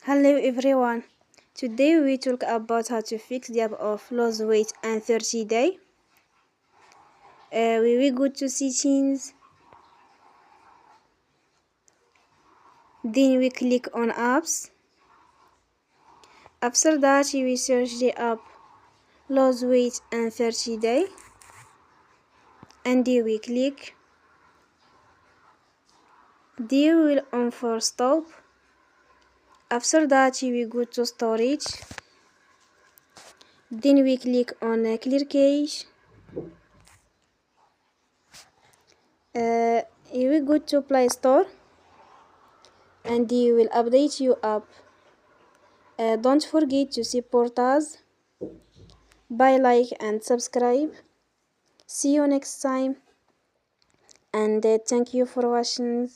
Hello everyone. Today we talk about how to fix the app of lose weight and 30 day. We will go to settings. Then we click on apps. After that we search the app lose weight and 30 day. And then we click. Then we will on for stop. After that we go to storage. Then we click on clear cache. You will go to Play Store and you will update your app. Don't forget to support us by like and subscribe. See you next time and thank you for watching.